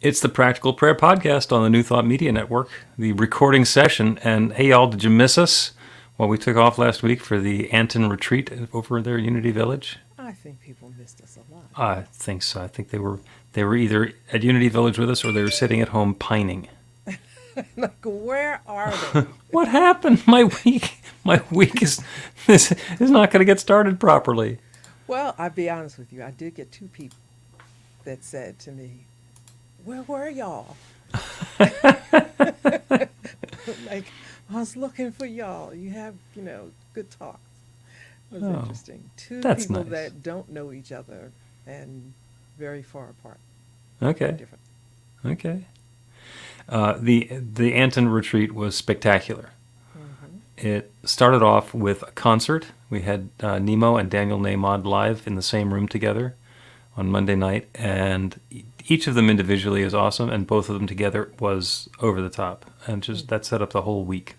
It's the Practical Prayer Podcast on the New Thought Media Network, the recording session. And hey, y'all, did you miss us while we took off last week for the Anton retreat over there at Unity Village? I think people missed us a lot. I think so. I think they were either at Unity Village with us or they were sitting at home pining. Like, where are they? What happened? My week is not going to get started properly. Well, I'll be honest with you. I did get two people that said to me, "Where were y'all?" Like, I was looking for y'all. You have, good talks. It was interesting. Two that's people nice. that don't know each other and very far apart. Okay. Different. Okay. The Anton retreat was spectacular. Mm-hmm. It started off with a concert. We had Nemo and Daniel Nahmod live in the same room together on Monday night, and each of them individually is awesome, and both of them together was over the top, and just that set up the whole week.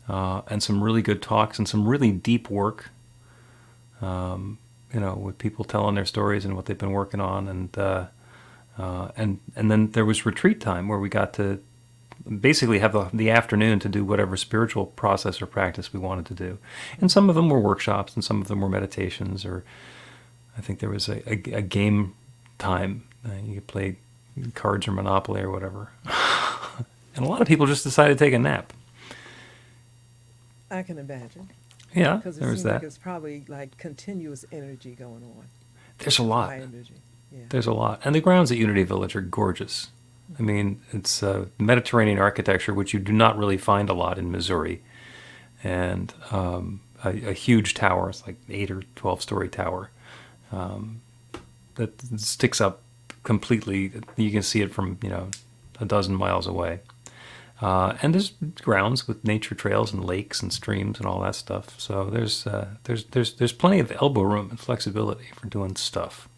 And some really good talks and some really deep work. With people telling their stories and what they've been working on, and then there was retreat time where we got to basically have the afternoon to do whatever spiritual process or practice we wanted to do. And some of them were workshops, and some of them were meditations, or I think there was a game time. You could play cards or Monopoly or whatever. And a lot of people just decided to take a nap. I can imagine. Yeah, Because it there was seems that. like it's probably like continuous energy going on. There's a lot. High energy. Yeah. There's a lot. And the grounds at Unity Village are gorgeous. I mean, it's Mediterranean architecture, which you do not really find a lot in Missouri. And a huge tower, it's like 8 or 12-story tower, that sticks up completely. You can see it from, a dozen miles away. And there's grounds with nature trails and lakes and streams and all that stuff. So there's plenty of elbow room and flexibility for doing stuff.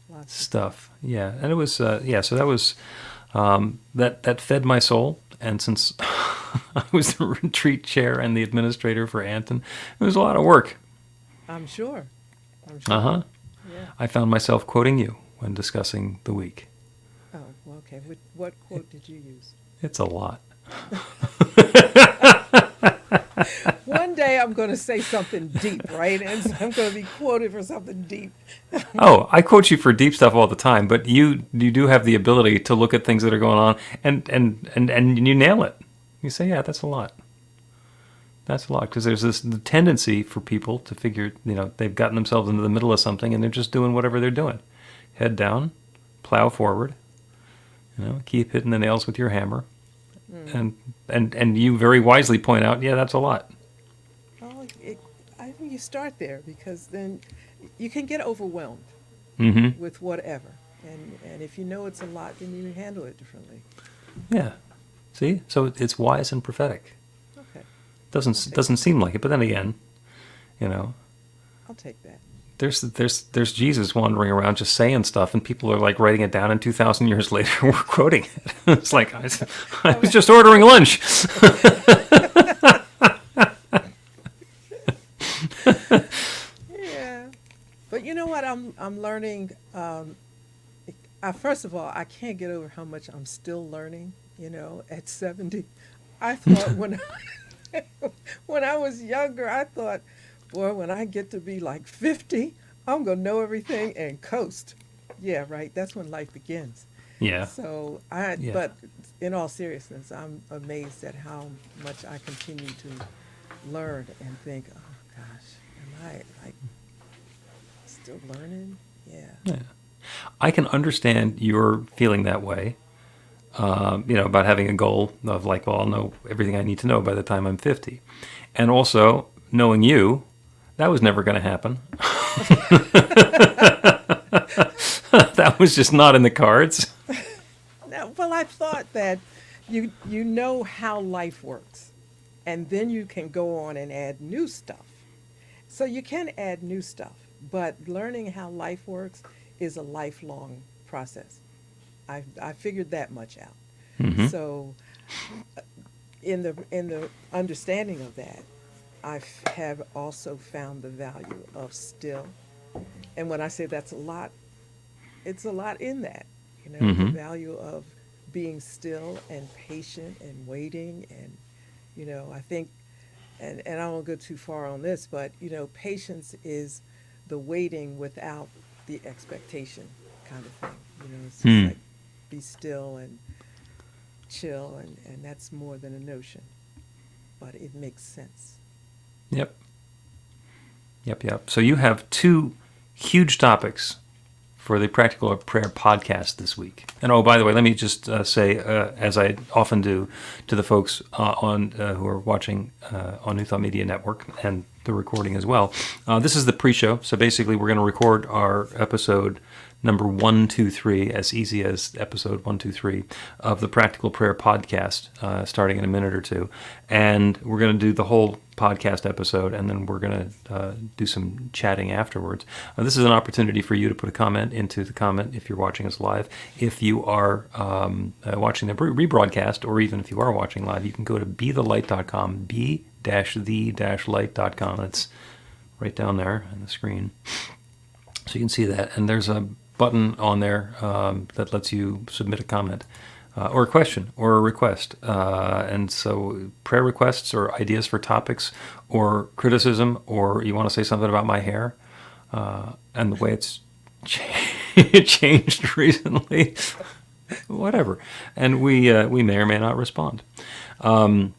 Lots of Stuff, yeah. And it was, so that was, that fed my soul. And since I was the retreat chair and the administrator for Anton, it was a lot of work. I'm sure. Yeah. I found myself quoting you when discussing the week. Oh, well, okay. What quote did you use? It's a lot. One day I'm going to say something deep, right? And so I'm going to be quoted for something deep. Oh, I quote you for deep stuff all the time, but you do have the ability to look at things that are going on and you nail it. You say, yeah, that's a lot. That's a lot, because there's the tendency for people to figure, they've gotten themselves into the middle of something and they're just doing whatever they're doing. Head down, plow forward, keep hitting the nails with your hammer. And you very wisely point out, yeah, that's a lot. Oh, I think you start there, because then you can get overwhelmed with whatever. And if you know it's a lot, then you handle it differently. Yeah. See? So it's wise and prophetic. Okay. Doesn't seem like it, but then again, I'll take that. there's Jesus wandering around just saying stuff, and people are like writing it down, and 2,000 years later we're quoting it. It's like I was just ordering lunch. Yeah. But you know what? I'm learning. First of all, I can't get over how much I'm still learning. At 70, I thought when I was younger, I thought, boy, when I get to be like 50, I'm gonna know everything and coast. Yeah, right. That's when life begins. Yeah. So Yeah. but in all seriousness, I'm amazed at how much I continue to learn and think, oh gosh, am I like still learning? Yeah. Yeah. I can understand your feeling that way, about having a goal of like, well, I'll know everything I need to know by the time I'm 50. And also, knowing you, that was never going to happen. That was just not in the cards. Now, well, I thought that you know how life works, and then you can go on and add new stuff. So you can add new stuff, but learning how life works is a lifelong process. I figured that much out. Mm-hmm. So in the understanding of that, have also found the value of still. And when I say that's a lot, it's a lot in that. the Mm-hmm. value of being still and patient and waiting. And, I think, and I won't go too far on this, but, patience is the waiting without the expectation kind of thing. It's just Hmm. like be still and chill, and that's more than a notion, but it makes sense. Yep. Yep. Yep. So you have two huge topics for the Practical Prayer podcast this week. And oh, by the way, let me just say, as I often do to the folks on who are watching on New Thought Media Network and the recording as well, this is the pre-show. So basically, we're going to record our episode number 123, as easy as episode 123 of the Practical Prayer podcast, starting in a minute or two. And we're going to do the whole podcast episode, and then we're going to do some chatting afterwards. This is an opportunity for you to put a comment into the comment if you're watching us live. If you are watching the rebroadcast, or even if you are watching live, you can go to bethelight.com, b-the-light.com. It's right down there on the screen. So you can see that. And there's a button on there that lets you submit a comment. Or a question or a request. And so prayer requests or ideas for topics or criticism, or you want to say something about my hair and the way it's changed recently, whatever. And we may or may not respond. So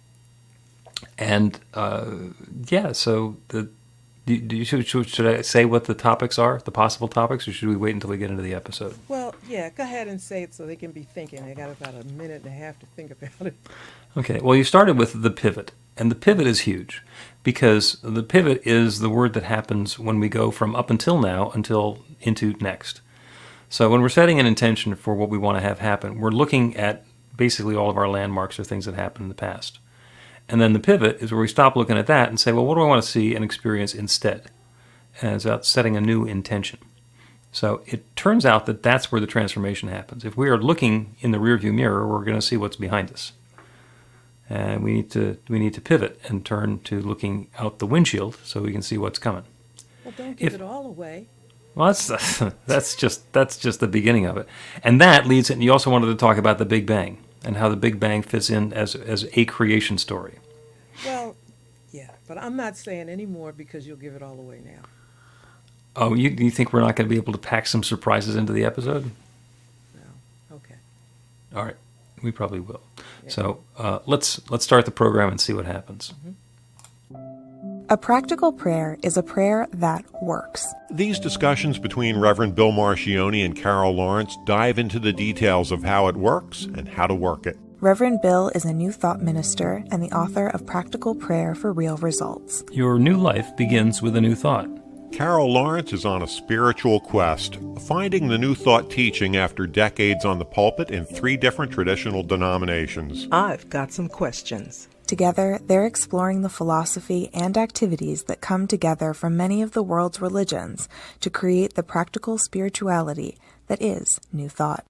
should I say what the topics are, the possible topics, or should we wait until we get into the episode? Well, yeah, go ahead and say it so they can be thinking. They got about a minute and a half to think about it. Okay, well, you started with the pivot, and the pivot is huge because the pivot is the word that happens when we go from up until now until into next. So when we're setting an intention for what we want to have happen, we're looking at basically all of our landmarks or things that happened in the past. And then the pivot is where we stop looking at that and say, well, what do I want to see and experience instead? And it's about setting a new intention. So it turns out that that's where the transformation happens. If we are looking in the rearview mirror, we're going to see what's behind us. And we need to pivot and turn to looking out the windshield so we can see what's coming. Well, don't give it all away. Well, that's just the beginning of it. And that leads, and you also wanted to talk about the Big Bang and how the Big Bang fits in as a creation story. Well, yeah, but I'm not saying any more because you'll give it all away now. Oh, you think we're not going to be able to pack some surprises into the episode? No. Okay. All right, we probably will. Yeah. So let's start the program and see what happens. A practical prayer is a prayer that works. These discussions between Reverend Bill Marchiony and Carol Lawrence dive into the details of how it works and how to work it. Reverend Bill is a New Thought minister and the author of Practical Prayer for Real Results. Your new life begins with a new thought. Carol Lawrence is on a spiritual quest, finding the New Thought teaching after decades on the pulpit in 3 different traditional denominations. I've got some questions. Together, they're exploring the philosophy and activities that come together from many of the world's religions to create the practical spirituality that is New Thought.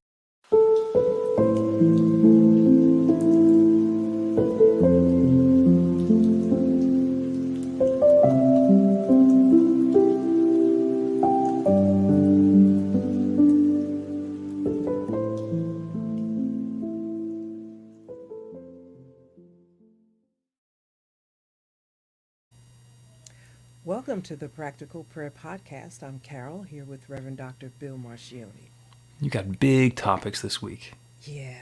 Welcome to the Practical Prayer Podcast. I'm Carol, here with Reverend Dr. Bill Marchiony. You got big topics this week. Yeah.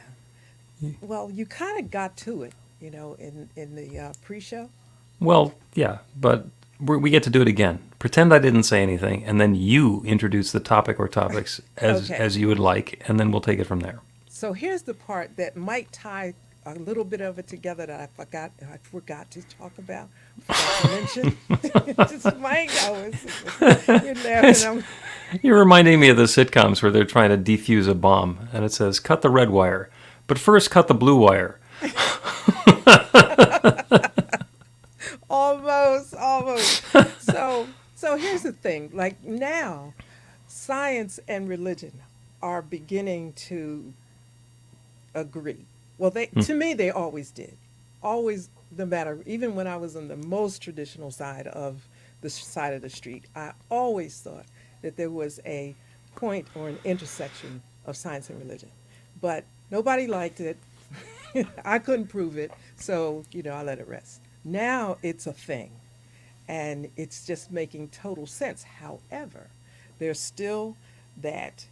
Well, you kind of got to it, in the pre-show. Well, yeah, but we get to do it again. Pretend I didn't say anything, and then you introduce the topic or topics as you would like, and then we'll take it from there. So here's the part that might tie a little bit of it together that I forgot to talk about, forgot to mention. Just my you're laughing. You're reminding me of the sitcoms where they're trying to defuse a bomb, and it says, cut the red wire, but first cut the blue wire. Almost. So here's the thing. Like now, science and religion are beginning to agree. Well, to me, they always did. Always, no matter, even when I was on the most traditional side of the street, I always thought that there was a point or an intersection of science and religion. But nobody liked it. I couldn't prove it, so I let it rest. Now it's a thing, and it's just making total sense. However, there's still that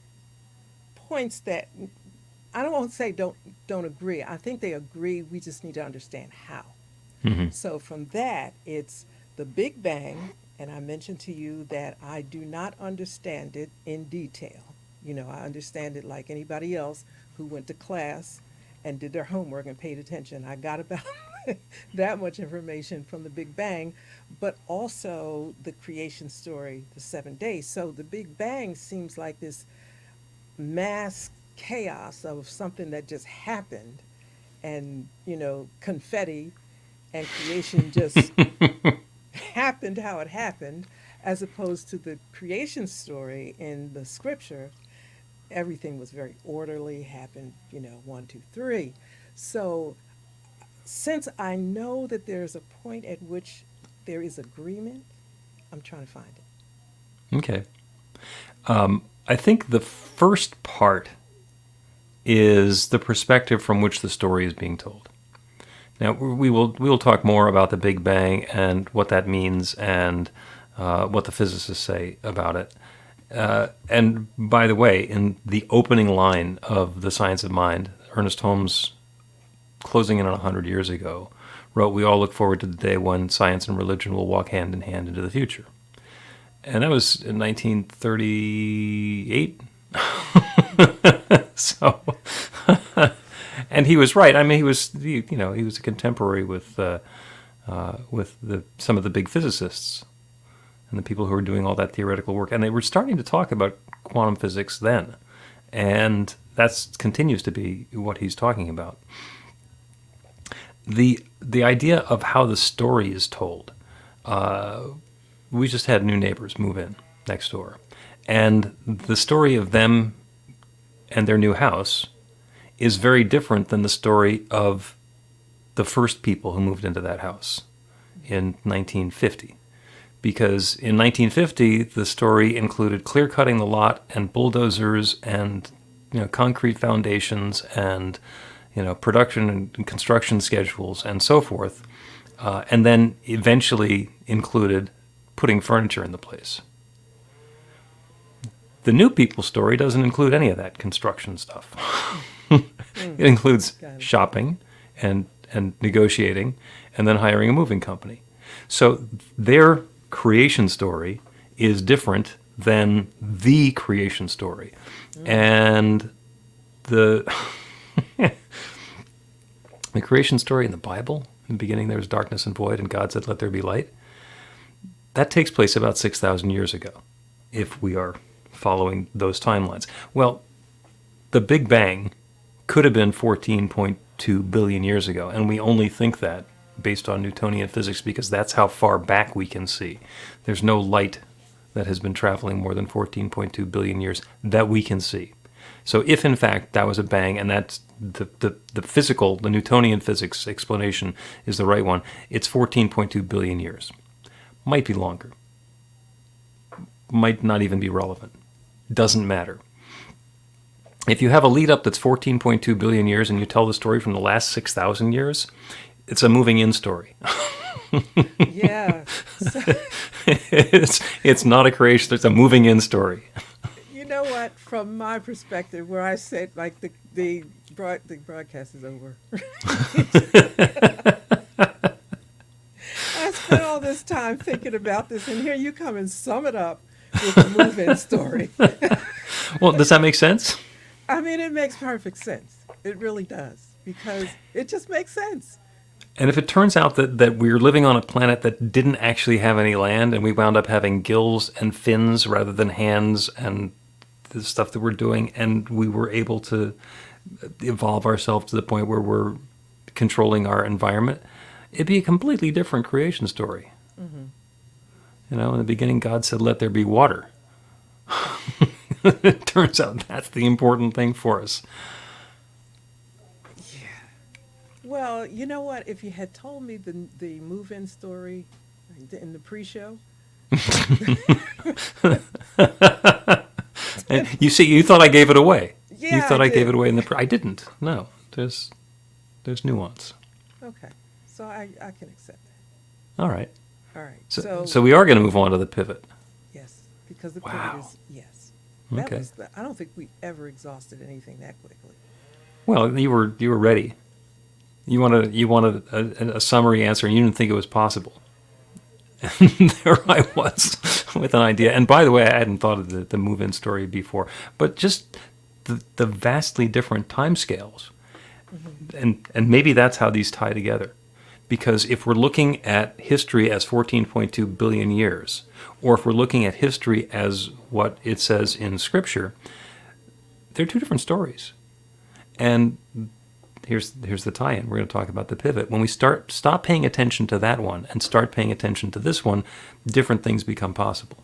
points that I don't want to say don't agree. I think they agree. We just need to understand how. So from that, it's the Big Bang, and I mentioned to you that I do not understand it in detail. I understand it like anybody else who went to class and did their homework and paid attention. I got about that much information from the Big Bang, but also the creation story, the 7 days. So the Big Bang seems like this mass chaos of something that just happened, and confetti and creation just happened how it happened, as opposed to the creation story in the scripture. Everything was very orderly, happened, 1, 2, 3. So since I know that there's a point at which there is agreement, I'm trying to find it. Okay. I think the first part is the perspective from which the story is being told. Now, we will talk more about the Big Bang and what that means and what the physicists say about it. And by the way, in the opening line of The Science of Mind, Ernest Holmes, closing in on 100 years ago, wrote, "We all look forward to the day when science and religion will walk hand in hand into the future." And that was in 1938. So, and he was right. I mean, he was a contemporary with some of the big physicists and the people who were doing all that theoretical work, and they were starting to talk about quantum physics then, and that continues to be what he's talking about. The idea of how the story is told. We just had new neighbors move in next door, and the story of them and their new house is very different than the story of the first people who moved into that house in 1950. Because in 1950, the story included clear-cutting the lot and bulldozers and concrete foundations and production and construction schedules and so forth, and then eventually included putting furniture in the place. The new people story doesn't include any of that construction stuff. It includes shopping and negotiating and then hiring a moving company. So their creation story is different than the creation story. And the the creation story in the Bible, in the beginning there was darkness and void, and God said, "Let there be light," that takes place about 6,000 years ago, if we are following those timelines. Well, the Big Bang could have been 14.2 billion years ago, and we only think that based on Newtonian physics because that's how far back we can see. There's no light that has been traveling more than 14.2 billion years that we can see. So if in fact that was a bang, and that's the physical, the Newtonian physics explanation is the right one, it's 14.2 billion years. Might be longer. Might not even be relevant. Doesn't matter. If you have a lead up that's 14.2 billion years and you tell the story from the last 6,000 years, it's a moving in story. Yeah. It's not a creation, it's a moving in story. You know what? From my perspective, where I said like the broadcast is over. I spent all this time thinking about this, and here you come and sum it up with a move-in story. Well, does that make sense? I mean, it makes perfect sense. It really does, because it just makes sense. And if it turns out that we're living on a planet that didn't actually have any land, and we wound up having gills and fins rather than hands and the stuff that we're doing, and we were able to evolve ourselves to the point where we're controlling our environment, it'd be a completely different creation story. Mm-hmm. In the beginning, God said, "Let there be water." It turns out that's the important thing for us. Yeah. Well, you know what? If you had told me the move-in story in the pre-show. And you see, you thought I gave it away. You Yeah, I thought I gave did. it away in the. I didn't. No, there's nuance. Okay, so I can accept All right. that. All right. So we are going to move on to the pivot. Yes, because the pivot Wow. is yes. That Okay. was the. I don't think we ever exhausted anything that quickly. Well, you were ready. You wanted a summary answer, and you didn't think it was possible. And there I was with an idea. And by the way, I hadn't thought of the move-in story before, but just the vastly different timescales, and maybe that's how these tie together. Because if we're looking at history as 14.2 billion years, or if we're looking at history as what it says in Scripture, they're two different stories. And here's the tie-in. We're going to talk about the pivot. When we stop paying attention to that one and start paying attention to this one, different things become possible.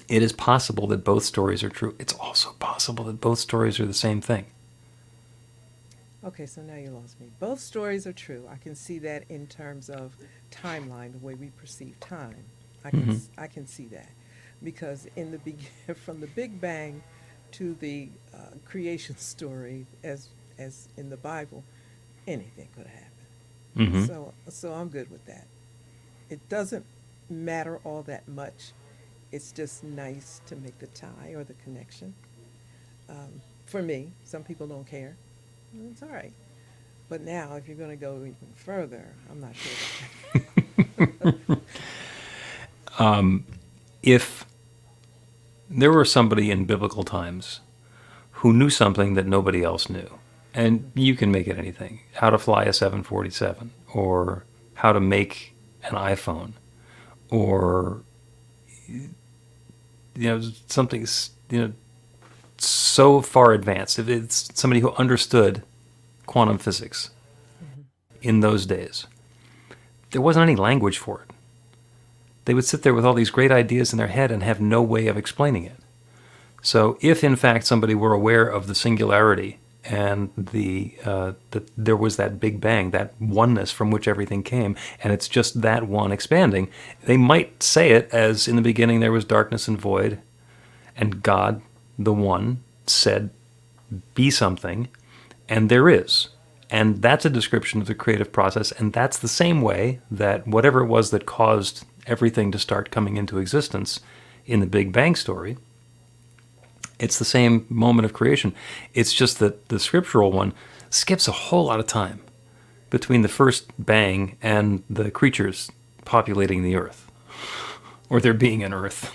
It is possible that both stories are true. It's also possible that both stories are the same thing. Okay, so now you lost me. Both stories are true. I can see that in terms of timeline, the way we perceive time. I can see that because in the from the Big Bang to the creation story, as in the Bible, anything could happen. Mm-hmm. So I'm good with that. It doesn't matter all that much. It's just nice to make the tie or the connection. For me, some people don't care. It's all right. But now, if you're going to go even further, I'm not sure. If there were somebody in biblical times who knew something that nobody else knew, and you can make it anything, how to fly a 747, or how to make an iPhone, or something so far advanced. If it's somebody who understood quantum physics in those days, there wasn't any language for it. They would sit there with all these great ideas in their head and have no way of explaining it. So if in fact somebody were aware of the singularity and that there was that Big Bang, that oneness from which everything came, and it's just that one expanding, they might say it as in the beginning there was darkness and void, and God, the one, said, be something, and there is. And that's a description of the creative process, and that's the same way that whatever it was that caused everything to start coming into existence in the Big Bang story, it's the same moment of creation. It's just that the scriptural one skips a whole lot of time between the first bang and the creatures populating the earth, or there being an earth.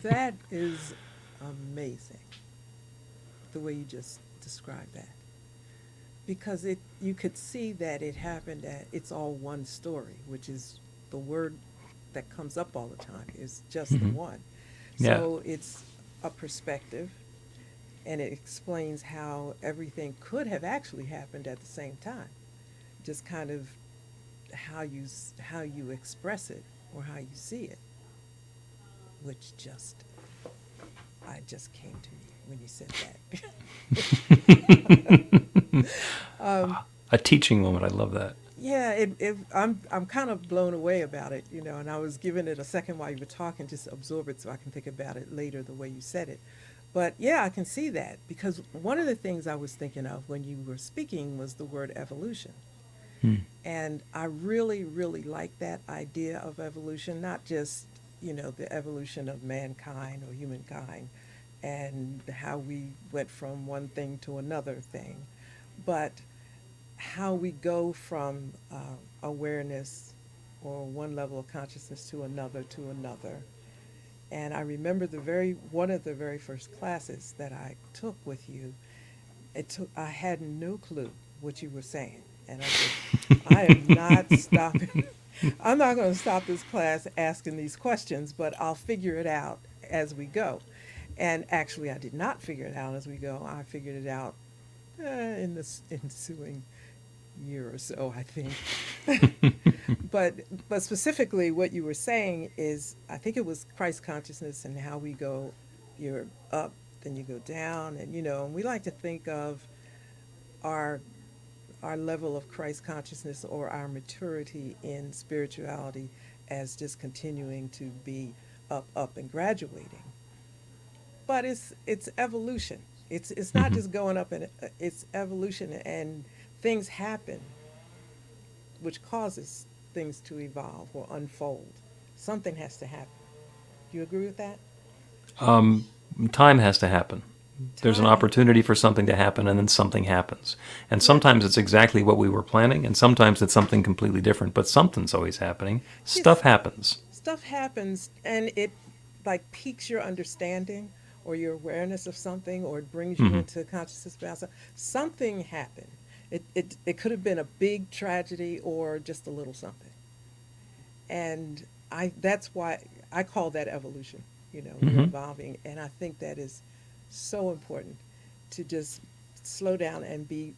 That is amazing, the way you just described that. Because you could see that it happened it's all one story, which is the word that comes up all the time is just the one. Yeah. So it's a perspective, and it explains how everything could have actually happened at the same time. Just kind of how you express it or how you see it, which I just came to me when you said that. A teaching moment. I love that. Yeah, I'm kind of blown away about it, and I was giving it a second while you were talking, just to absorb it so I can think about it later the way you said it. But yeah, I can see that because one of the things I was thinking of when you were speaking was the word evolution. And I really, really like that idea of evolution, not just, the evolution of mankind or humankind and how we went from one thing to another thing, but how we go from awareness or one level of consciousness to another. And I remember one of the very first classes that I took with you. I had no clue what you were saying, and I said, I am not stopping. I'm not going to stop this class asking these questions, but I'll figure it out as we go. And actually, I did not figure it out as we go. I figured it out in the ensuing year or so, I think. but specifically, what you were saying is, I think it was Christ consciousness and how we go. You're up, then you go down, and and we like to think of our level of Christ consciousness or our maturity in spirituality as just continuing to be up, and graduating. But it's evolution. It's not just going up, and it's evolution, and things happen which causes things to evolve or unfold. Something has to happen. Do you agree with that? Time has to happen. There's an Time. opportunity for something to happen, and then something happens. And sometimes it's exactly what we were planning, and sometimes it's something completely different. But something's always happening. Stuff Yes. happens. Stuff happens, and it like piques your understanding or your awareness of something, or it brings you Hmm. into consciousness about something. Something happened. It could have been a big tragedy or just a little something. And I that's why I call that evolution. You're Hmm. evolving, and I think that is so important to just slow down and be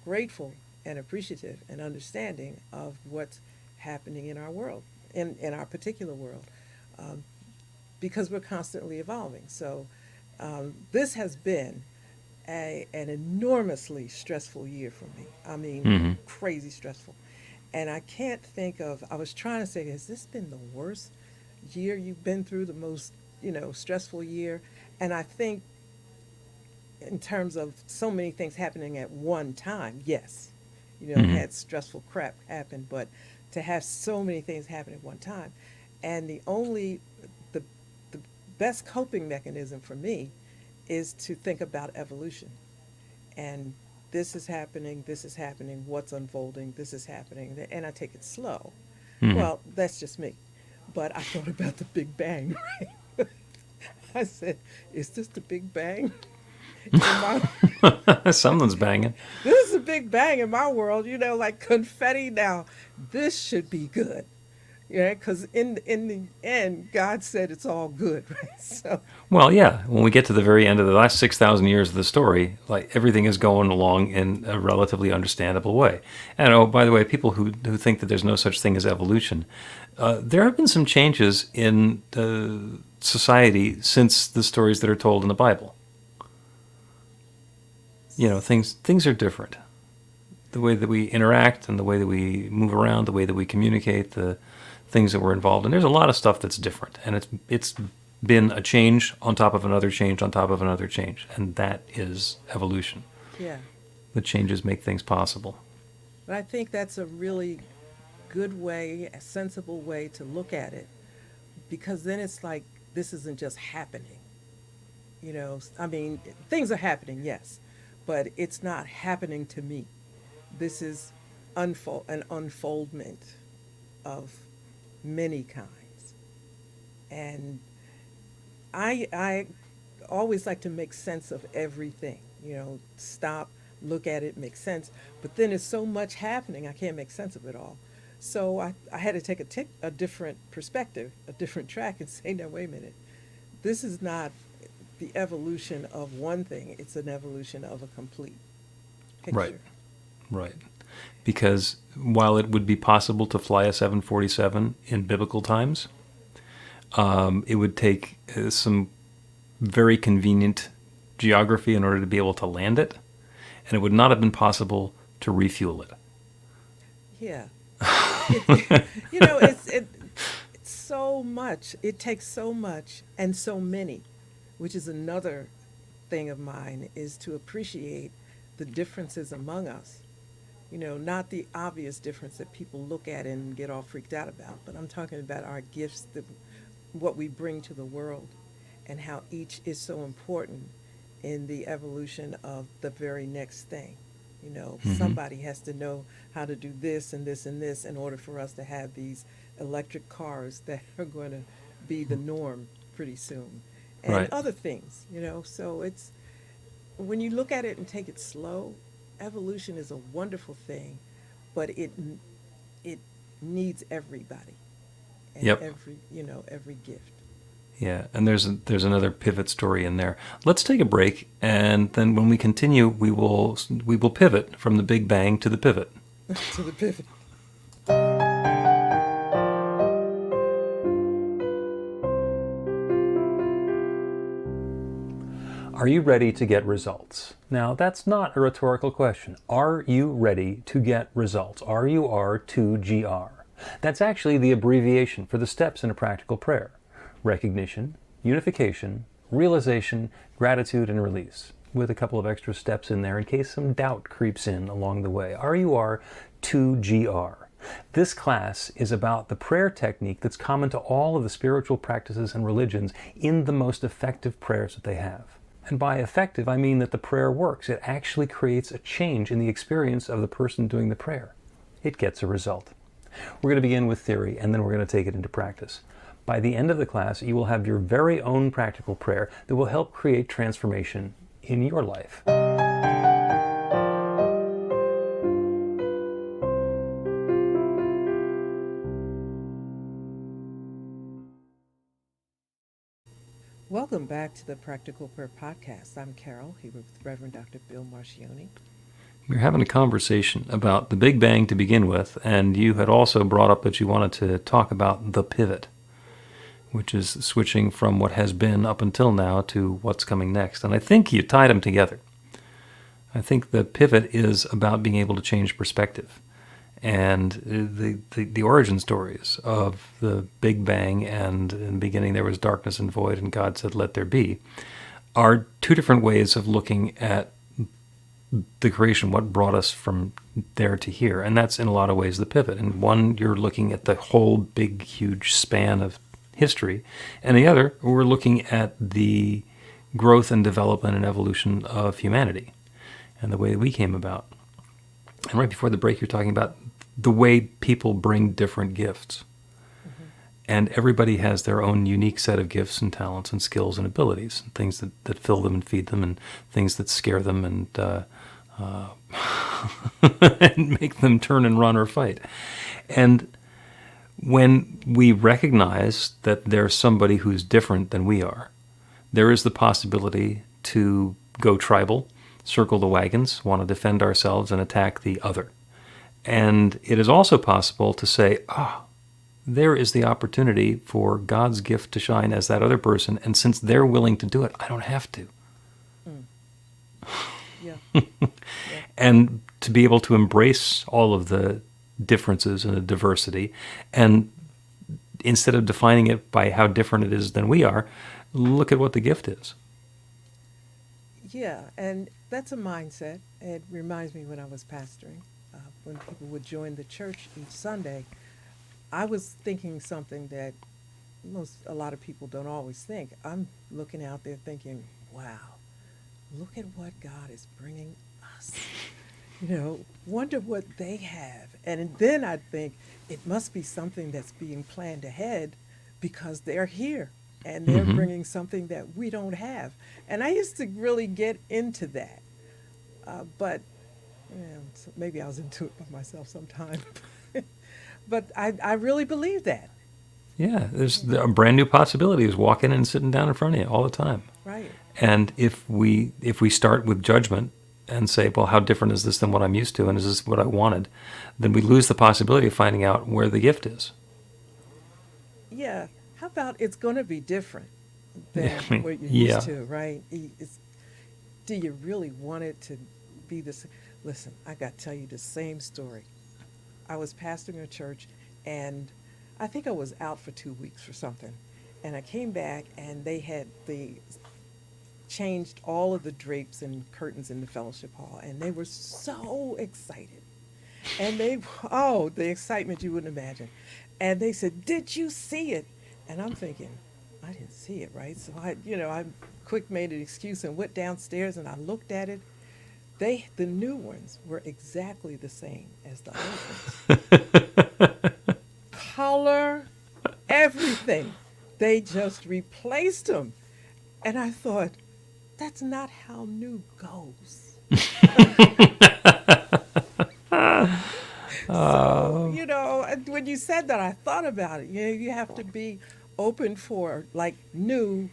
grateful and appreciative and understanding of what's happening in our world, in our particular world, um, because we're constantly evolving. So this has been an enormously stressful year for me. I mean, Hmm. crazy stressful. And I can't think of, I was trying to say, has this been the worst year you've been through, the most, stressful year? And I think in terms of so many things happening at one time, yes, I've Hmm. had stressful crap happen, but to have so many things happen at one time, and the the best coping mechanism for me is to think about evolution, and this is happening, what's unfolding, this is happening, and I take it slow. Hmm. Well, that's just me, but I thought about the Big Bang, right? I said, is this the Big Bang in my Something's banging. this is a big bang in my world, like confetti now. This should be good. Yeah, because in the end, God said it's all good, right? So Well, yeah. When we get to the very end of the last 6,000 years of the story, like everything is going along in a relatively understandable way. And oh, by the way, people who think that there's no such thing as evolution, there have been some changes in society since the stories that are told in the Bible. Things are different. The way that we interact and the way that we move around, the way that we communicate, the things that we're involved in. There's a lot of stuff that's different, and it's been a change on top of another change on top of another change, and that is evolution. yeah, The changes make things possible. but I think that's a really good way, a sensible way to look at it, because then it's like this isn't just happening. I mean, things are happening, yes, but it's not happening to me. This is an unfoldment of many kinds, and I always like to make sense of everything. Stop, look at it, make sense. But then there's so much happening, I can't make sense of it all. So I had to take a different perspective, a different track, and say, no, wait a minute. This is not the evolution of one thing, it's an evolution of a complete Right, picture. right. Because while it would be possible to fly a 747 in biblical times, it would take some very convenient geography in order to be able to land it, and it would not have been possible to refuel it. Yeah. It, it's so much. It takes so much and so many, which is another thing of mine, is to appreciate the differences among us. Not the obvious difference that people look at and get all freaked out about, but I'm talking about our gifts, what we bring to the world, and how each is so important in the evolution of the very next thing. Hmm. Somebody has to know how to do this and this and this in order for us to have these electric cars that are going to be the norm pretty soon, and Right. other things. So it's when you look at it and take it slow, evolution is a wonderful thing, but it needs everybody and Yep. every gift. Yeah, and there's another pivot story in there. Let's take a break, and then when we continue, we will pivot from the Big Bang to the pivot. To the pivot. Are you ready to get results? Now, that's not a rhetorical question. Are you ready to get results? RUR2GR. That's actually the abbreviation for the steps in a practical prayer: recognition, unification, realization, gratitude, and release. with a couple of extra steps in there in case some doubt creeps in along the way. RUR2GR. This class is about the prayer technique that's common to all of the spiritual practices and religions in the most effective prayers that they have. And by effective, I mean that the prayer works. It actually creates a change in the experience of the person doing the prayer. It gets a result. We're going to begin with theory, and then we're going to take it into practice. By the end of the class, you will have your very own practical prayer that will help create transformation in your life. Welcome back to the Practical Prayer Podcast. I'm Carol, here with Reverend Dr. Bill Marchiony. We were having a conversation about the Big Bang to begin with, and you had also brought up that you wanted to talk about the pivot, which is switching from what has been up until now to what's coming next. And I think you tied them together. I think the pivot is about being able to change perspective. And the origin stories of the Big Bang and in the beginning there was darkness and void and God said, let there be, are two different ways of looking at the creation, what brought us from there to here. And that's in a lot of ways the pivot. And one, you're looking at the whole big, huge span of history. And the other, we're looking at the growth and development and evolution of humanity and the way that we came about. And right before the break, you're talking about the way people bring different gifts. Mm-hmm. And everybody has their own unique set of gifts and talents and skills and abilities, and things that fill them and feed them, and things that scare them and and make them turn and run or fight. And when we recognize that there's somebody who's different than we are, there is the possibility to go tribal, circle the wagons, want to defend ourselves and attack the other. And it is also possible to say, there is the opportunity for God's gift to shine as that other person, and since they're willing to do it, I don't have to. Yeah. And to be able to embrace all of the differences and the diversity, and instead of defining it by how different it is than we are, look at what the gift is. Yeah, and that's a mindset. It reminds me when I was pastoring, when people would join the church each Sunday, I was thinking something that a lot of people don't always think. I'm looking out there thinking, wow, look at what God is bringing us. Wonder what they have. And then I'd think it must be something that's being planned ahead because they're here and they're bringing something that we don't have. And I used to really get into that. But so maybe I was into it by myself sometime. But I really believe that. Yeah, there's a brand new possibilities walking in and sitting down in front of you all the time. Right. And if we start with judgment and say, well, how different is this than what I'm used to, and is this what I wanted, then we lose the possibility of finding out where the gift is. Yeah. How about it's going to be different than what you're used to, right? Do you really want it to be the same? Listen, I got to tell you the same story. I was pastoring a church, and I think I was out for 2 weeks or something. And I came back, and they had changed all of the drapes and curtains in the fellowship hall, and they were so excited. And the excitement you wouldn't imagine. And they said, "Did you see it?" And I'm thinking, I didn't see it, right? So I quick made an excuse and went downstairs, and I looked at it. The new ones were exactly the same as the old ones. Color, everything. They just replaced them. And I thought, that's not how new goes. So, when you said that, I thought about it. You have to be open for new.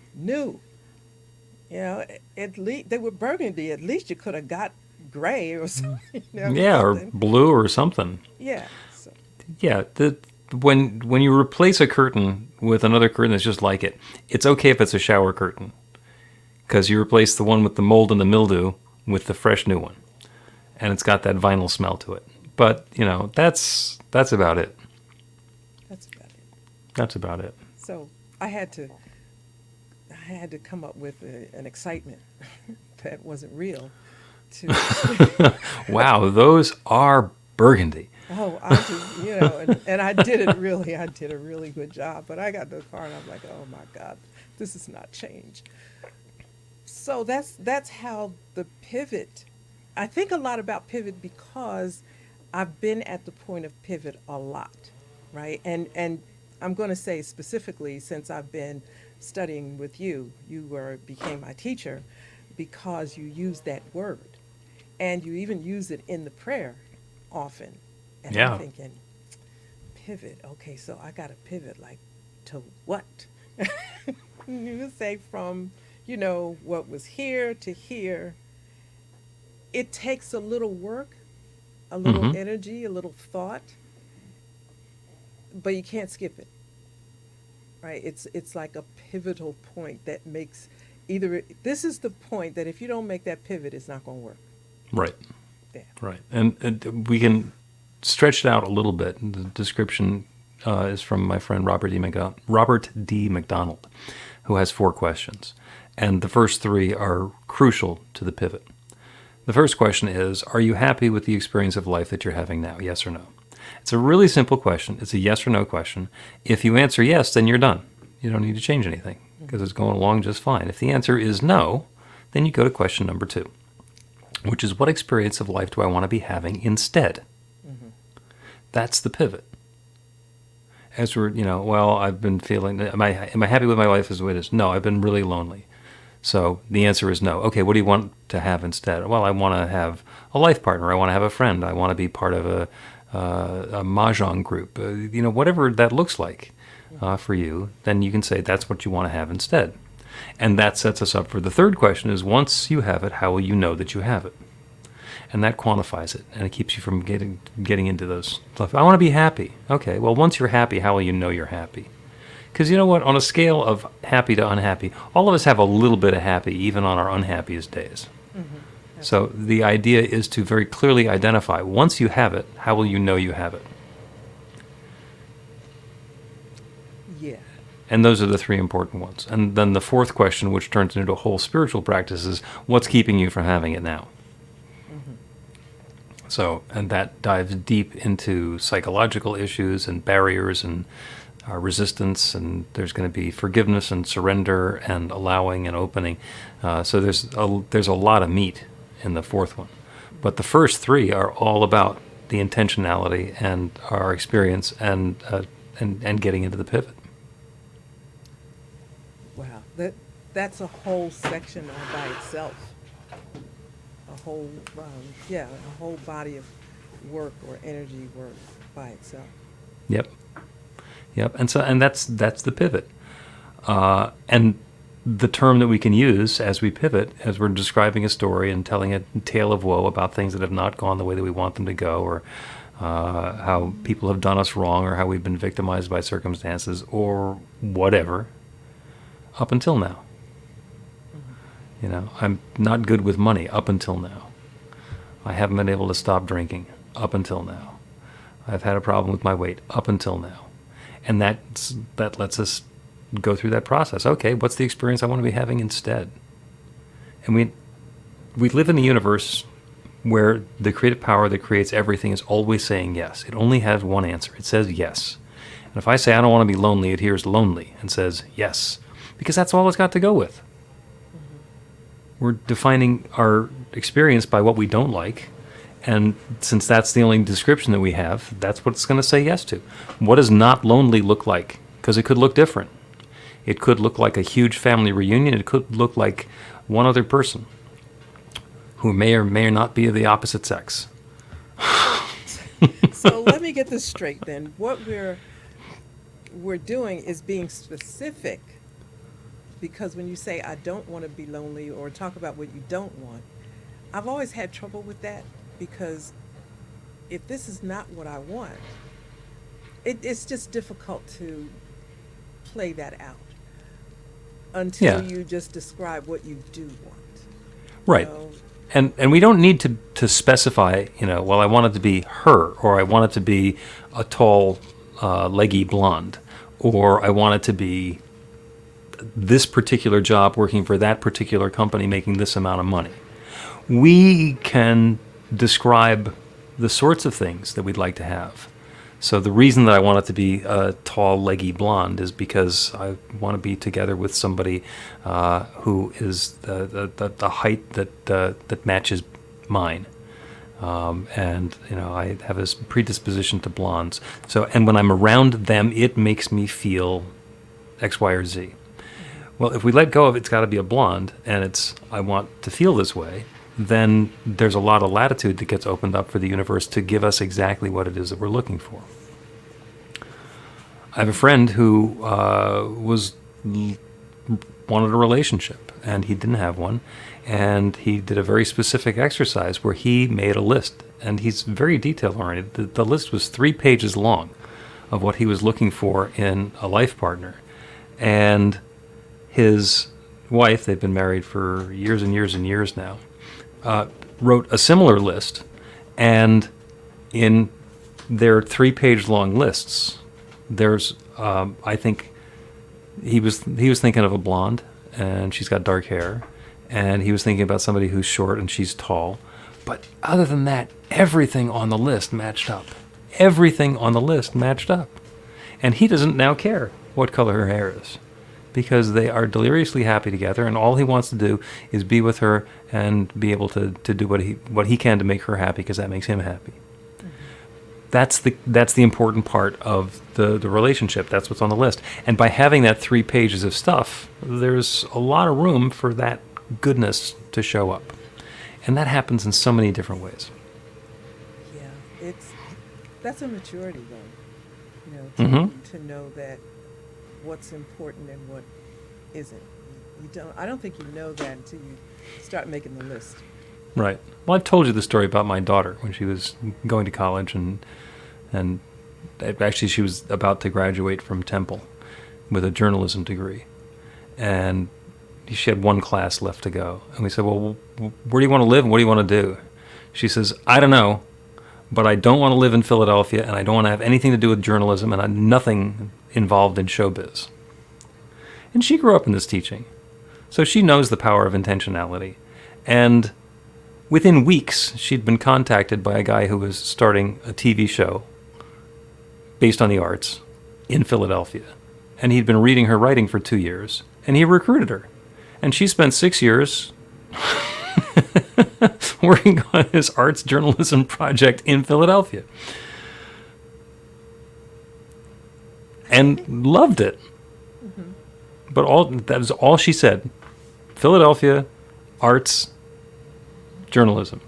At least they were burgundy. At least you could have got gray or something. Yeah, something. Or blue or something. Yeah. So. Yeah. When you replace a curtain with another curtain that's just like it, it's okay if it's a shower curtain, because you replace the one with the mold and the mildew with the fresh new one, and it's got that vinyl smell to it. But that's about it. That's about it. That's about it. So I had to had to come up with an excitement that wasn't real. To Wow, those are burgundy. oh, I just and I did it really. I did a really good job. But I got to the car and I'm like, oh my God, this is not change. So that's how the pivot. I think a lot about pivot because I've been at the point of pivot a lot, right? And I'm going to say specifically since I've been studying with you, became my teacher because you use that word, and you even use it in the prayer often. And Yeah. I'm thinking, pivot. Okay, so I got to pivot, like to what? You would say from what was here to here. It takes a little work, a little Mm-hmm. energy, a little thought, but you can't skip it, right? It's like a pivotal point that makes this is the point that if you don't make that pivot, it's not going to work. Right. Yeah. Right. And we can stretch it out a little bit. The description is from my friend Robert D. McDonald, who has 4 questions. And the first 3 are crucial to the pivot. The first question is, are you happy with the experience of life that you're having now? Yes or no? It's a really simple question. It's a yes or no question. If you answer yes, then you're done. You don't need to change anything because it's going along just fine. If the answer is no, then you go to question number 2, which is what experience of life do I want to be having instead? That's the pivot. As we're, well, I've been feeling, am I happy with my life as it is? No, I've been really lonely. So the answer is no. Okay, what do you want to have instead? Well, I want to have a life partner. I want to have a friend. I want to be part of a mahjong group. Whatever that looks like for you, then you can say that's what you want to have instead. And that sets us up for the third question is, once you have it, how will you know that you have it? And that quantifies it, and it keeps you from getting into those stuff. I want to be happy. Okay, well, once you're happy, how will you know you're happy? Because you know what? On a scale of happy to unhappy, all of us have a little bit of happy, even on our unhappiest days. So the idea is to very clearly identify, once you have it, how will you know you have it? Yeah. And those are the 3 important ones. And then the fourth question, which turns into a whole spiritual practice, is what's keeping you from having it now? So, and that dives deep into psychological issues and barriers and resistance, and there's going to be forgiveness and surrender and allowing and opening. So there's a lot of meat in the fourth one. But the first 3 are all about the intentionality and our experience and getting into the pivot. Wow. That's a whole section all by itself. A whole a whole body of work or energy work by itself. Yep. And that's the pivot. And the term that we can use as we pivot, as we're describing a story and telling a tale of woe about things that have not gone the way that we want them to go, or how people have done us wrong, or how we've been victimized by circumstances, or whatever, up until now. I'm not good with money up until now. I haven't been able to stop drinking up until now. I've had a problem with my weight up until now. And that lets us go through that process. Okay, what's the experience I want to be having instead? And we live in a universe where the creative power that creates everything is always saying yes. It only has one answer. It says yes. And if I say I don't want to be lonely, it hears lonely and says yes. Because that's all it's got to go with. We're defining our experience by what we don't like. And since that's the only description that we have, that's what it's going to say yes to. What does not lonely look like? Because it could look different. It could look like a huge family reunion. It could look like one other person who may or may not be of the opposite sex. So let me get this straight then. What we're doing is being specific, because when you say I don't want to be lonely or talk about what you don't want, I've always had trouble with that, because if this is not what I want, it's just difficult to play that out until you just describe what you do want. Right. So, And we don't need to specify, well, I want it to be her, or I want it to be a tall, leggy blonde, or I want it to be this particular job working for that particular company making this amount of money. We can describe the sorts of things that we'd like to have. So the reason that I want it to be a tall, leggy blonde is because I want to be together with somebody who is the height that matches mine. And I have a predisposition to blondes. So, and when I'm around them, it makes me feel X, Y, or Z. Well, if we let go of it's got to be a blonde, and I want to feel this way, then there's a lot of latitude that gets opened up for the universe to give us exactly what it is that we're looking for. I have a friend who wanted a relationship, and he didn't have one, and he did a very specific exercise where he made a list, and he's very detail-oriented. The list was 3 pages long of what he was looking for in a life partner, and his wife, they've been married for years and years and years now, wrote a similar list, and in their 3-page long lists, there's, I think, he was thinking of a blonde, and she's got dark hair, and he was thinking about somebody who's short and she's tall, but other than that, everything on the list matched up. Everything on the list matched up, and he doesn't now care what color her hair is, because they are deliriously happy together, and all he wants to do is be with her and be able to do what he can to make her happy, because that makes him happy. Mm-hmm. That's the important part of the relationship. That's what's on the list. And by having that 3 pages of stuff, there's a lot of room for that goodness to show up. And that happens in so many different ways. Yeah, that's a maturity, though. To know that what's important and what isn't. I don't think you know that until you start making the list. Right. Well, I've told you the story about my daughter when she was going to college, and actually she was about to graduate from Temple with a journalism degree, and she had 1 class left to go. And we said, well, where do you want to live and what do you want to do? She says, I don't know, but I don't want to live in Philadelphia, and I don't want to have anything to do with journalism, and I'm nothing involved in showbiz. And she grew up in this teaching, so she knows the power of intentionality. And within weeks, she'd been contacted by a guy who was starting a TV show based on the arts in Philadelphia. And he'd been reading her writing for 2 years, and he recruited her. And she spent 6 years working on his arts journalism project in Philadelphia. And loved it. Mm-hmm. But that was all she said. Philadelphia, arts, journalism.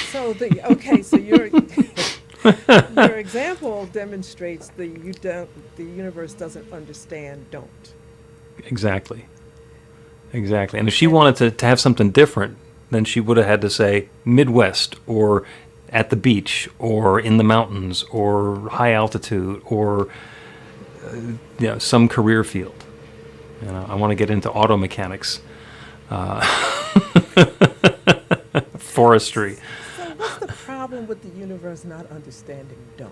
So your your example demonstrates the universe doesn't understand, don't. Exactly. And if she wanted to have something different, then she would have had to say Midwest, or at the beach, or in the mountains, or high altitude, or some career field. I want to get into auto mechanics, forestry. So what's the problem with the universe not understanding don't?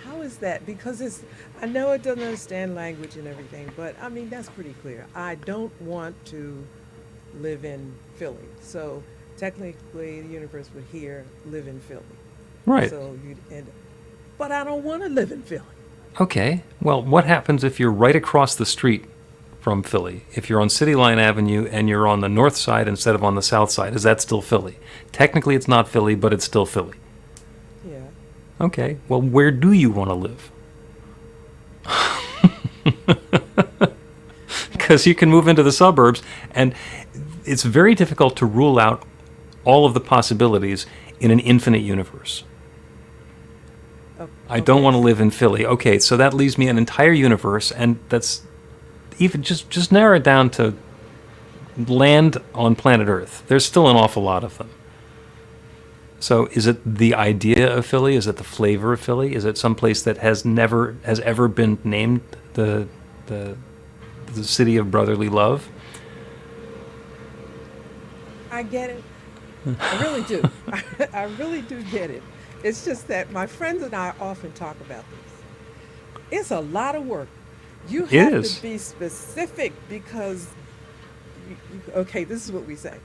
How is that? Because I know it doesn't understand language and everything, but I mean, that's pretty clear. I don't want to live in Philly. So technically the universe would live in Philly. Right. But I don't want to live in Philly. Okay. Well, what happens if you're right across the street from Philly? If you're on City Line Avenue and you're on the north side instead of on the south side, is that still Philly? Technically it's not Philly, but it's still Philly. Yeah. Okay. Well, where do you want to live? Because you can move into the suburbs, and it's very difficult to rule out all of the possibilities in an infinite universe. Okay. I don't want to live in Philly. Okay, so that leaves me an entire universe, and that's even just narrow it down to land on planet Earth. There's still an awful lot of them. So is it the idea of Philly? Is it the flavor of Philly? Is it some place that has ever been named the city of brotherly love? I get it. I really do. I really do get it. It's just that my friends and I often talk about this. It's a lot of work You It have is. to be specific because, okay, this is what we say.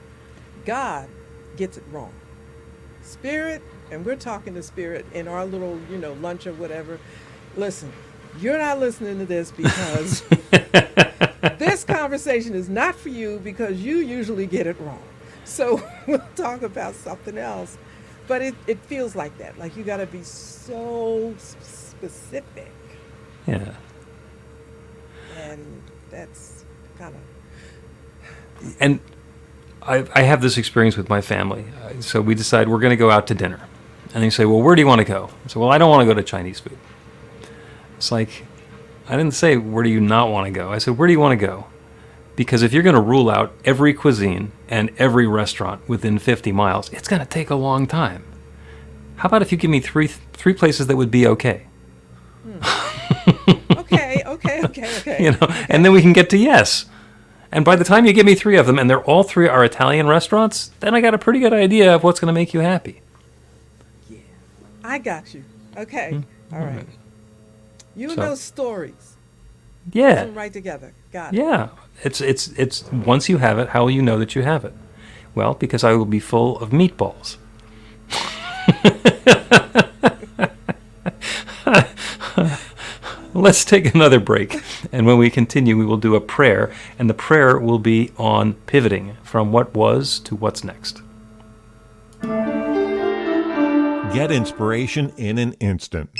God gets it wrong. Spirit, and we're talking to Spirit in our little, lunch or whatever. Listen, you're not listening to this because this conversation is not for you because you usually get it wrong. So we'll talk about something else. But it feels like that. Like you got to be so specific. Yeah. And that's kind of. And I have this experience with my family. So we decide we're going to go out to dinner. And they say, well, where do you want to go? I say, well, I don't want to go to Chinese food. It's like, I didn't say, where do you not want to go? I said, where do you want to go? Because if you're going to rule out every cuisine and every restaurant within 50 miles, it's going to take a long time. How about if you give me three places that would be okay? Okay. And then we can get to yes. And by the time you give me 3 of them, and they're all 3 are Italian restaurants, then I got a pretty good idea of what's going to make you happy. Yeah, I got you. Okay, all right. You So- know stories. Put Yeah, them right together. Got it. yeah. It's once you have it, how will you know that you have it? Well, because I will be full of meatballs. Let's take another break, and when we continue, we will do a prayer, and the prayer will be on pivoting from what was to what's next. Get inspiration in an instant.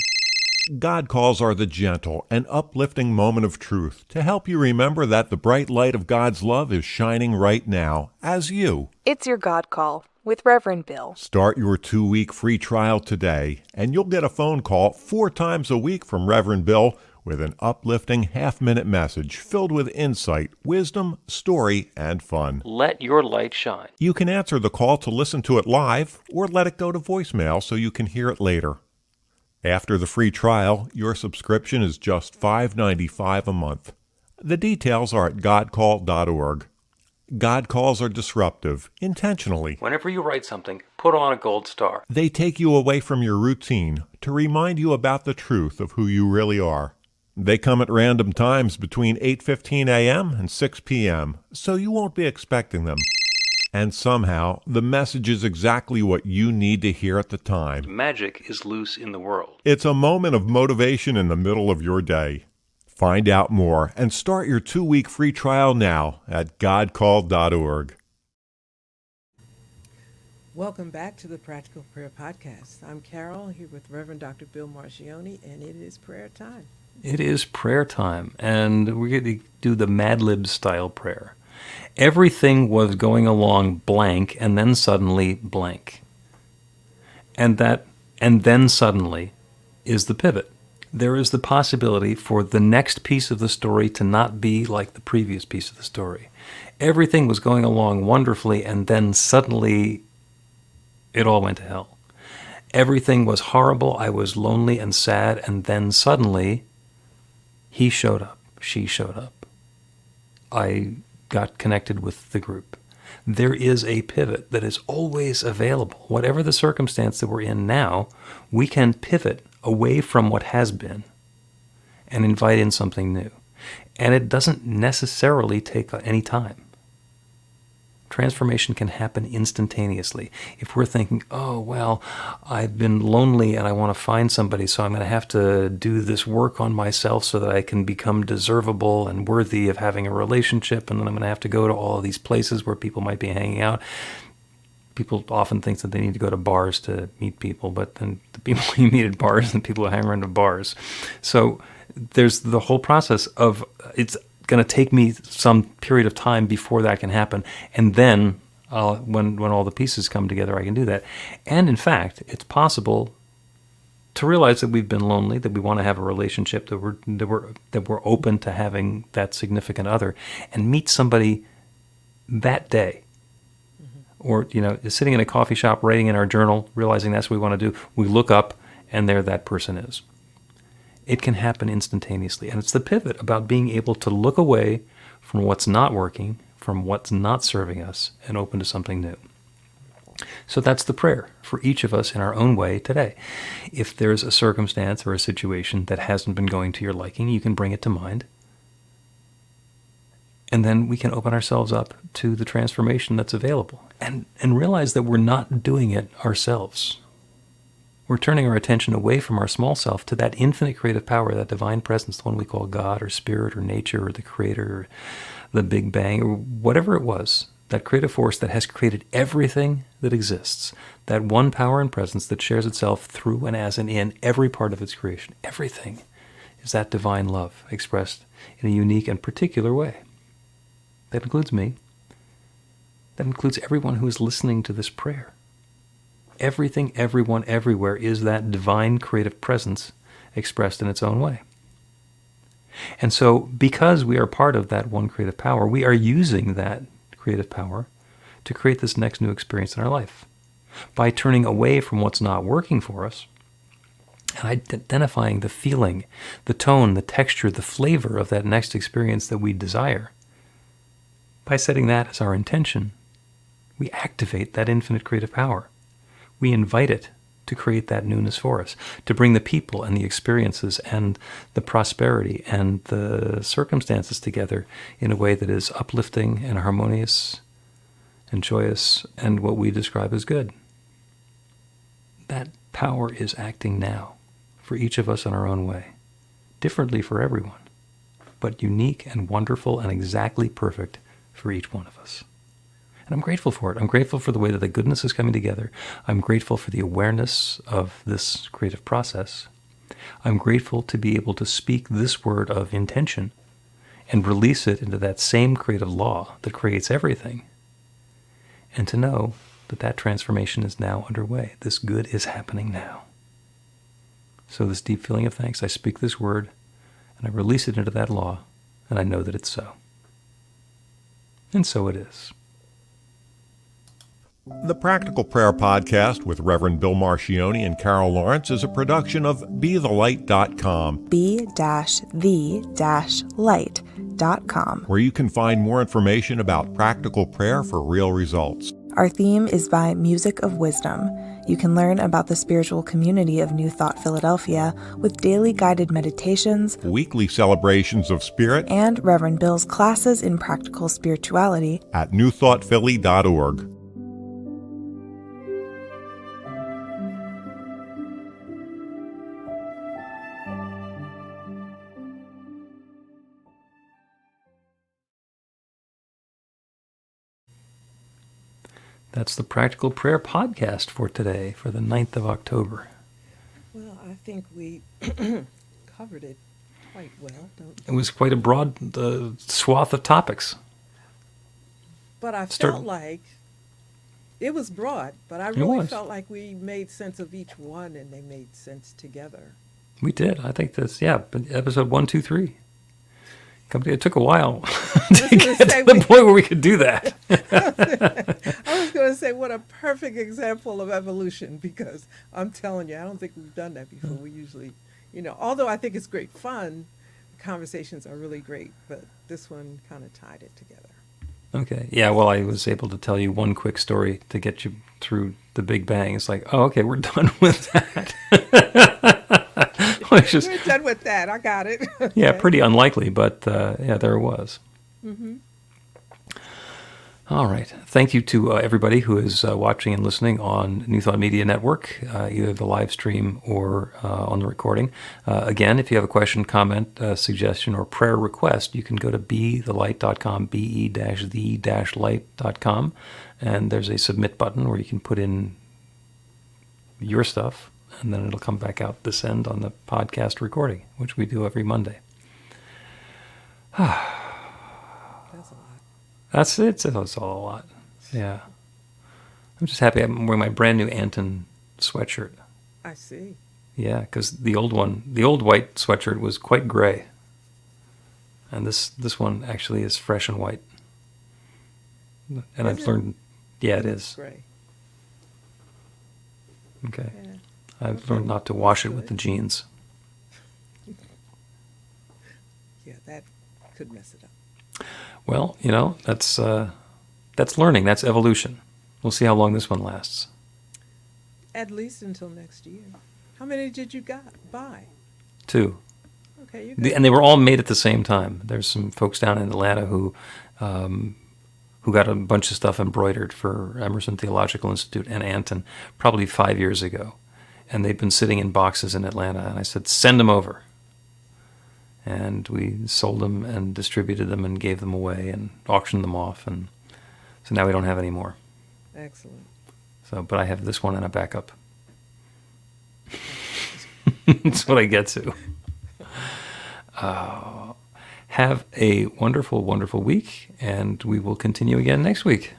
God calls are the gentle and uplifting moment of truth to help you remember that the bright light of God's love is shining right now as you. It's your God Call with Reverend Bill. Start your 2-week free trial today, and you'll get a phone call 4 times a week from Reverend Bill with an uplifting half-minute message filled with insight, wisdom, story, and fun. Let your light shine. You can answer the call to listen to it live or let it go to voicemail so you can hear it later. After the free trial, your subscription is just $5.95 a month. The details are at godcall.org. God calls are disruptive, intentionally. Whenever you write something, put on a gold star. They take you away from your routine to remind you about the truth of who you really are. They come at random times between 8:15 a.m. and 6 p.m., so you won't be expecting them. And somehow, the message is exactly what you need to hear at the time. Magic is loose in the world. It's a moment of motivation in the middle of your day. Find out more and start your 2-week free trial now at godcall.org. Welcome back to the Practical Prayer Podcast. I'm Carol here with Reverend Dr. Bill Marchiony, and it is prayer time. It is prayer time, and we're going to do the Mad Lib style prayer. Everything was going along blank, and then suddenly blank. And then suddenly is the pivot. There is the possibility for the next piece of the story to not be like the previous piece of the story. Everything was going along wonderfully, and then suddenly it all went to hell. Everything was horrible, I was lonely and sad, and then suddenly he showed up, she showed up. I got connected with the group. There is a pivot that is always available. Whatever the circumstance that we're in now, we can pivot away from what has been and invite in something new. And it doesn't necessarily take any time. Transformation can happen instantaneously. If we're thinking, oh, well, I've been lonely and I want to find somebody, so I'm going to have to do this work on myself so that I can become deservable and worthy of having a relationship, and then I'm going to have to go to all of these places where people might be hanging out. People often think that they need to go to bars to meet people, but then the people you meet at bars and the people who hang around at bars. So there's the whole process of it's going to take me some period of time before that can happen, and then when all the pieces come together, I can do that. And in fact, it's possible to realize that we've been lonely, that we want to have a relationship, that we're open to having that significant other, and meet somebody that day. Or, sitting in a coffee shop, writing in our journal, realizing that's what we want to do. We look up, and there that person is. It can happen instantaneously. And it's the pivot about being able to look away from what's not working, from what's not serving us, and open to something new. So that's the prayer for each of us in our own way today. If there's a circumstance or a situation that hasn't been going to your liking, you can bring it to mind And then we can open ourselves up to the transformation that's available and realize that we're not doing it ourselves. We're turning our attention away from our small self to that infinite creative power, that divine presence, the one we call God or Spirit or nature or the Creator or the Big Bang or whatever it was, that creative force that has created everything that exists, that one power and presence that shares itself through and as and in every part of its creation. Everything is that divine love expressed in a unique and particular way. That includes me. That includes everyone who is listening to this prayer. Everything, everyone, everywhere is that divine creative presence expressed in its own way. And so, because we are part of that one creative power, we are using that creative power to create this next new experience in our life. By turning away from what's not working for us, and identifying the feeling, the tone, the texture, the flavor of that next experience that we desire, by setting that as our intention, we activate that infinite creative power. We invite it to create that newness for us, to bring the people and the experiences and the prosperity and the circumstances together in a way that is uplifting and harmonious and joyous and what we describe as good. That power is acting now for each of us in our own way, differently for everyone, but unique and wonderful and exactly perfect for each one of us. And I'm grateful for it. I'm grateful for the way that the goodness is coming together. I'm grateful for the awareness of this creative process. I'm grateful to be able to speak this word of intention and release it into that same creative law that creates everything. And to know that that transformation is now underway. This good is happening now. So this deep feeling of thanks, I speak this word and I release it into that law, and I know that it's so. And so it is. The Practical Prayer Podcast with Reverend Bill Marchiony and Carol Lawrence is a production of BeTheLight.com, be-the-light.com, where you can find more information about practical prayer for real results. Our theme is by Music of Wisdom. You can learn about the spiritual community of New Thought Philadelphia with daily guided meditations, Weekly celebrations of spirit, and Reverend Bill's classes in practical spirituality at newthoughtphilly.org. That's the Practical Prayer Podcast for today, for the 9th of October. Well, I think we covered it quite well, don't It was quite a broad swath of topics. But I Start- felt like it was broad, but I It really was. felt like we made sense of each one and they made sense together. We did. I think that's, but episode 1, 2, 3. It took a while was to gonna get say to the we- point where we could do that. I was going to say, what a perfect example of evolution, because I'm telling you, I don't think we've done that before. We usually, although I think it's great fun, the conversations are really great, but this one kind of tied it together. Okay. Yeah, well, I was able to tell you one quick story to get you through the Big Bang. It's like, oh, okay, we're done with that. Which is, We're done with that. I got it. yeah, Okay. pretty unlikely, but there it was. Mm-hmm. All right. Thank you to everybody who is watching and listening on New Thought Media Network, either the live stream or on the recording. Again, if you have a question, comment, suggestion, or prayer request, you can go to BeTheLight.com, be-the-light.com, and there's a submit button where you can put in your stuff, and then it'll come back out this end on the podcast recording, which we do every Monday. That's a lot. That's it. That's all a lot. Yeah. I'm just happy I'm wearing my brand new Anton sweatshirt. I see. Yeah, because the old white sweatshirt was quite gray. And this one actually is fresh and white. And I've Is it? learned, yeah, it is. Great. Okay. Yeah. I've Okay. learned not to wash it with Good. the jeans. Yeah, that could mess it up. Well, that's learning. That's evolution. We'll see how long this one lasts. At least until next year. How many did you buy? 2. Okay, you got And they were all made at the same time. There's some folks down in Atlanta who got a bunch of stuff embroidered for Emerson Theological Institute and Anton probably 5 years ago. And they've been sitting in boxes in Atlanta. And I said, send them over. And we sold them and distributed them and gave them away and auctioned them off. And so now we don't have any more. excellent. So, but I have this one and a backup. That's what I get to. Have a wonderful, wonderful week, and we will continue again next week.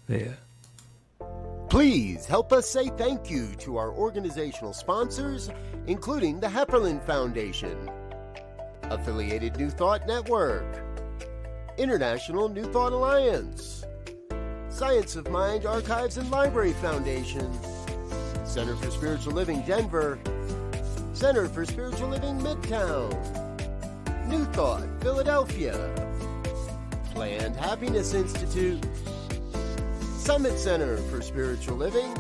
Yeah. Please help us say thank you to our organizational sponsors, including the Hepperlin Foundation, Affiliated New Thought Network, International New Thought Alliance, Science of Mind Archives and Library Foundation, Center for Spiritual Living Denver, Center for Spiritual Living Midtown, New Thought Philadelphia, Planned Happiness Institute, Summit Center for Spiritual Living,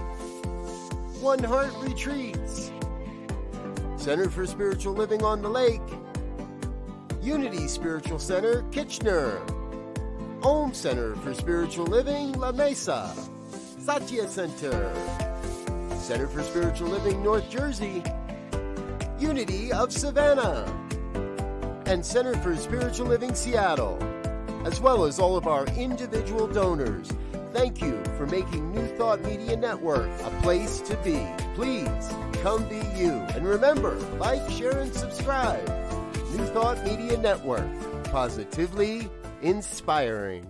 One Heart Retreats, Center for Spiritual Living on the Lake, Unity Spiritual Center Kitchener, Om Center for Spiritual Living La Mesa, Satya Center, Center for Spiritual Living North Jersey, Unity of Savannah, and Center for Spiritual Living Seattle, as well as all of our individual donors. Thank you for making New Thought Media Network a place to be. Please come be you. And remember, like, share, and subscribe. New Thought Media Network, positively inspiring.